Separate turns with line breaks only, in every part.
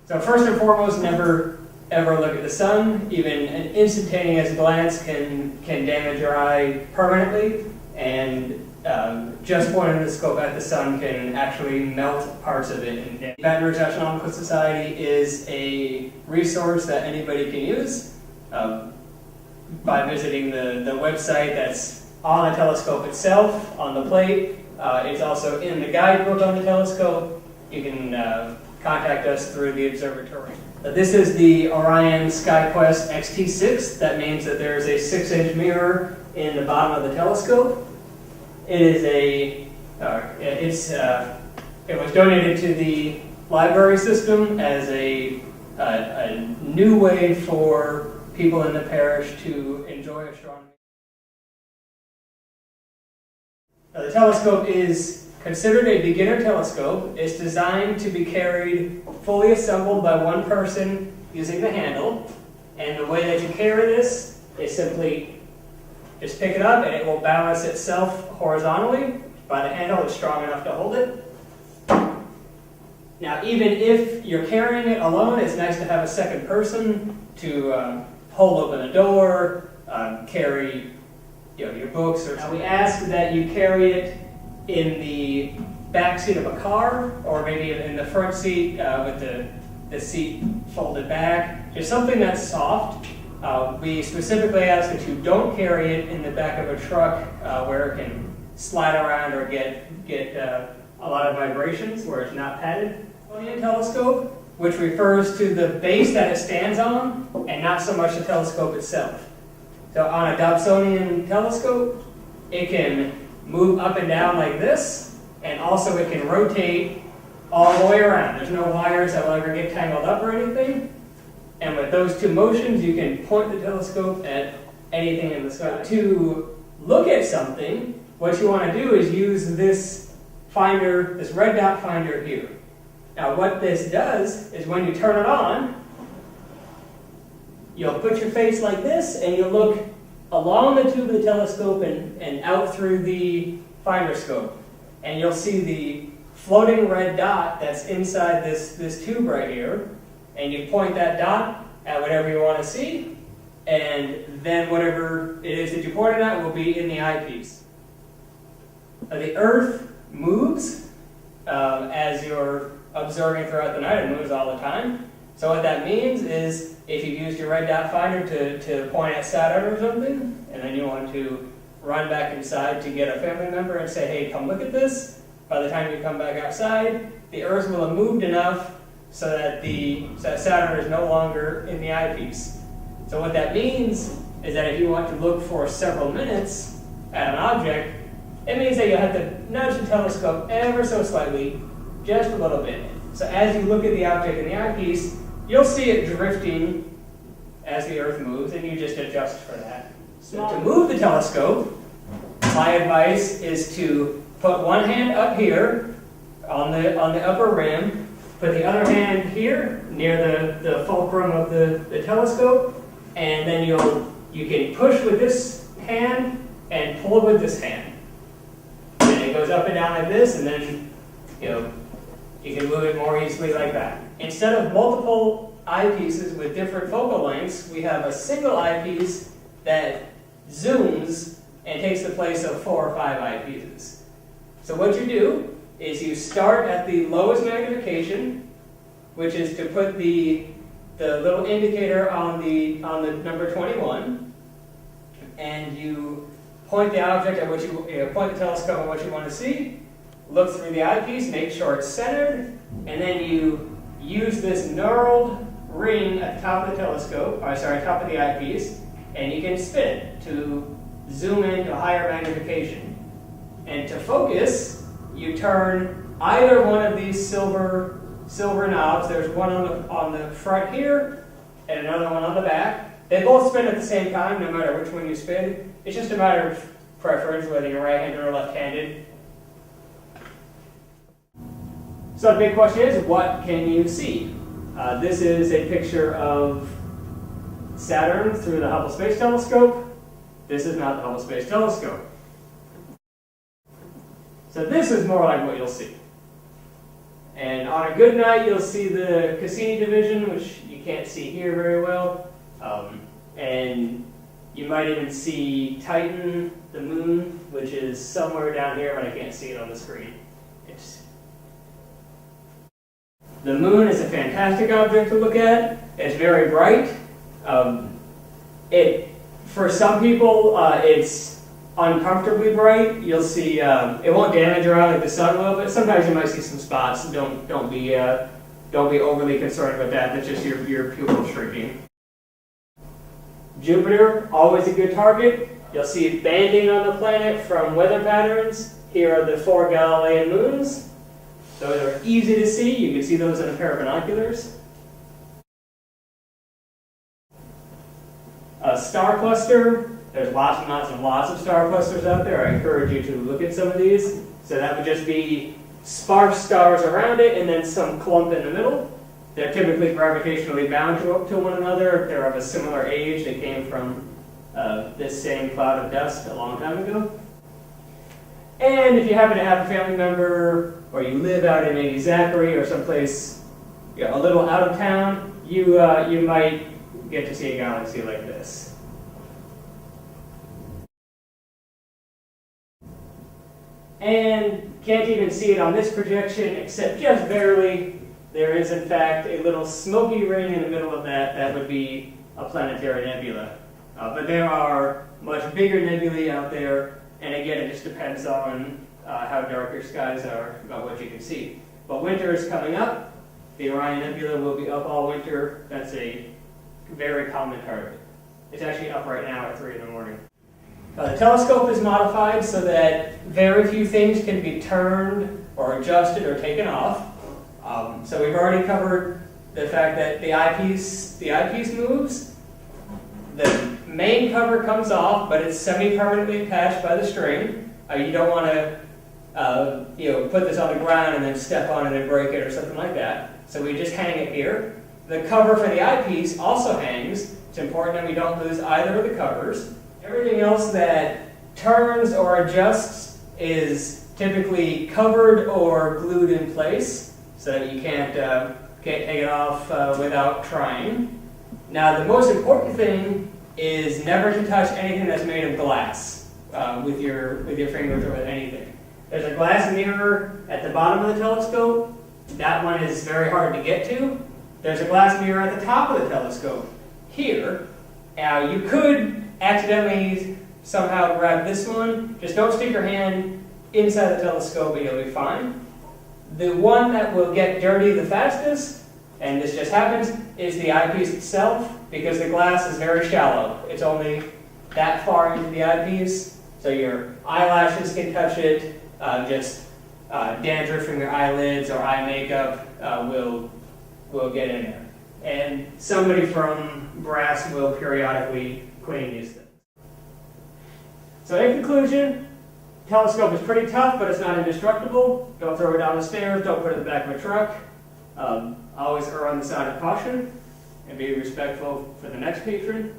So first and foremost, never ever look at the sun. Even an instantaneous glance can damage your eye permanently, and just pointing the scope at the sun can actually melt parts of it. And Baton Rouge Astronomical Society is a resource that anybody can use by visiting the website that's on the telescope itself, on the plate. It's also in the guidebook on the telescope. You can contact us through the observatory. This is the Orion SkyQuest XT6. That means that there's a 6-inch mirror in the bottom of the telescope. It is it was donated to the library system as a new way for people in the parish to enjoy astronomy. Now, the telescope is considered a beginner telescope. It's designed to be carried fully assembled by one person using the handle. And the way that you carry this is simply just pick it up and it will balance itself horizontally by the handle. It's strong enough to hold it. Now, even if you're carrying it alone, it's nice to have a second person to hold open a door, carry your books. Now, we ask that you carry it in the back seat of a car, or maybe in the front seat with the seat folded back. Just something that's soft. We specifically ask that you don't carry it in the back of a truck where it can slide around or get a lot of vibrations, where it's not padded. Baton telescope, which refers to the base that it stands on, and not so much the telescope itself. So on a Dobsonian telescope, it can move up and down like this, and also it can rotate all the way around. There's no wires that will ever get tangled up or anything. And with those two motions, you can point the telescope at anything in the sky. To look at something, what you want to do is use this finder, this red dot finder here. Now what this does is when you turn it on, you'll put your face like this and you'll look along the tube of the telescope and out through the finder scope. And you'll see the floating red dot that's inside this tube right here. And you point that dot at whatever you want to see, and then whatever it is that you pointed at will be in the eyepiece. The Earth moves as you're observing throughout the night. It moves all the time. So what that means is if you used your red dot finder to point at Saturn or something, and then you want to run back inside to get a family member and say, hey, come look at this, by the time you come back outside, the Earth will have moved enough so that Saturn is no longer in the eyepiece. So what that means is that if you want to look for several minutes at an object, it means that you have to nudge the telescope ever so slightly, just a little bit. So as you look at the object in the eyepiece, you'll see it drifting as the Earth moves, and you just adjust for that. So to move the telescope, my advice is to put one hand up here on the upper rim, put the other hand here near the fulcrum of the telescope, and then you can push with this hand and pull with this hand. And it goes up and down like this, and then you can move it more easily like that. Instead of multiple eyepieces with different focal lengths, we have a single eyepiece that zooms and takes the place of 4 or 5 eyepieces. So what you do is you start at the lowest magnification, which is to put the little indicator on the number 21, and you point the object at what you point the telescope at what you want to see, look through the eyepiece, make sure it's centered, and then you use this knurled ring at the top of the telescope, top of the eyepiece, and you can spin it to zoom into a higher magnification. And to focus, you turn either one of these silver knobs. There's one on the front here and another one on the back. They both spin at the same time, no matter which one you spin. It's just a matter of preference, whether you're right-handed or left-handed. So the big question is, what can you see? This is a picture of Saturn through the Hubble Space Telescope. This is not the Hubble Space Telescope. So this is more like what you'll see. And on a good night, you'll see the Cassini division, which you can't see here very well. And you might even see Titan, the moon, which is somewhere down here, but I can't see it on the screen. The moon is a fantastic object to look at. It's very bright. For some people, it's uncomfortably bright. You'll see it won't damage your eye like the sun will, but sometimes you might see some spots. Don't be overly concerned about that. That's just your pupil shrinking. Jupiter, always a good target. You'll see banding on the planet from weather patterns. Here are the 4 Galilean moons. Those are easy to see. You can see those in a pair of binoculars. A star cluster. There's lots and lots of star clusters out there. I encourage you to look at some of these. So that would just be sparse stars around it and then some clump in the middle. They're typically gravitationally bound to one another. They're of a similar age. They came from this same cloud of dust a long time ago. And if you happen to have a family member, or you live out in maybe Zachary or someplace a little out of town, you might get to see a galaxy like this. And can't even see it on this projection except just barely. There is in fact a little smoky ring in the middle of that. That would be a planetary nebula. But there are much bigger nebulae out there, and again it just depends on how dark your skies are about what you can see. But winter is coming up. The Orion Nebula will be up all winter. That's a very common target. It's actually up right now at 3 in the morning. The telescope is modified so that very few things can be turned or adjusted or taken off. So we've already covered the fact that the eyepiece moves. The main cover comes off, but it's semi-permanently attached by the string. You don't want to put this on the ground and then step on it and break it or something like that. So we just hang it here. The cover for the eyepiece also hangs. It's important that we don't lose either of the covers. Everything else that turns or adjusts is typically covered or glued in place so that you can't take it off without trying. Now the most important thing is never to touch anything that's made of glass with your fingers or with anything. There's a glass mirror at the bottom of the telescope. That one is very hard to get to. There's a glass mirror at the top of the telescope here. Now you could accidentally somehow grab this one. Just don't stick your hand inside the telescope and you'll be fine. The one that will get dirty the fastest, and this just happens, is the eyepiece itself, because the glass is very shallow. It's only that far into the eyepiece, so your eyelashes can touch it. Dandruff from your eyelids or eye makeup will get in there. And somebody from brass will periodically clean these things. So in conclusion, telescope is pretty tough, but it's not indestructible. Don't throw it down the stairs, don't put it in the back of a truck. Always err on the side of caution and be respectful for the next patron.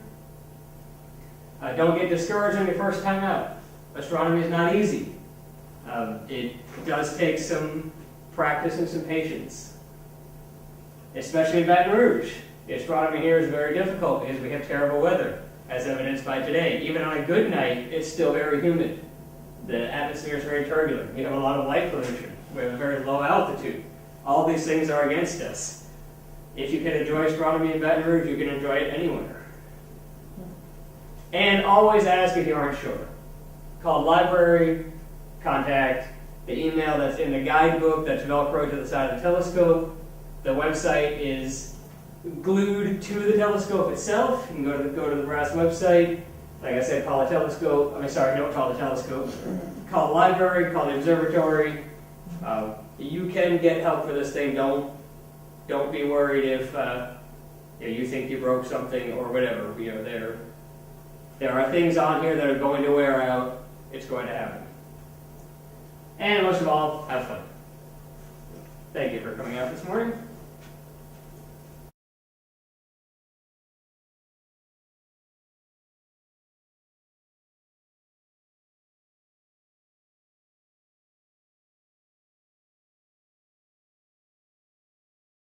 Don't get discouraged on your first time out. Astronomy is not easy. It does take some practice and some patience, especially in Baton Rouge. The astronomy here is very difficult because we have terrible weather, as evidenced by today. Even on a good night, it's still very humid. The atmosphere is very turbulent. We have a lot of light pollution. We have a very low altitude. All these things are against us. If you can enjoy astronomy in Baton Rouge, you can enjoy it anywhere. And always ask if you aren't sure. Call the library, contact the email that's in the guidebook that's velcroed to the side of the telescope. The website is glued to the telescope itself. You can go to the brass website. Like I said, call the telescope. Don't call the telescope. Call the library, call the observatory. You can get help for this thing. Don't be worried if you think you broke something or whatever. There are things on here that are going to wear out. It's going to happen. And most of all, have fun. Thank you for coming out this morning.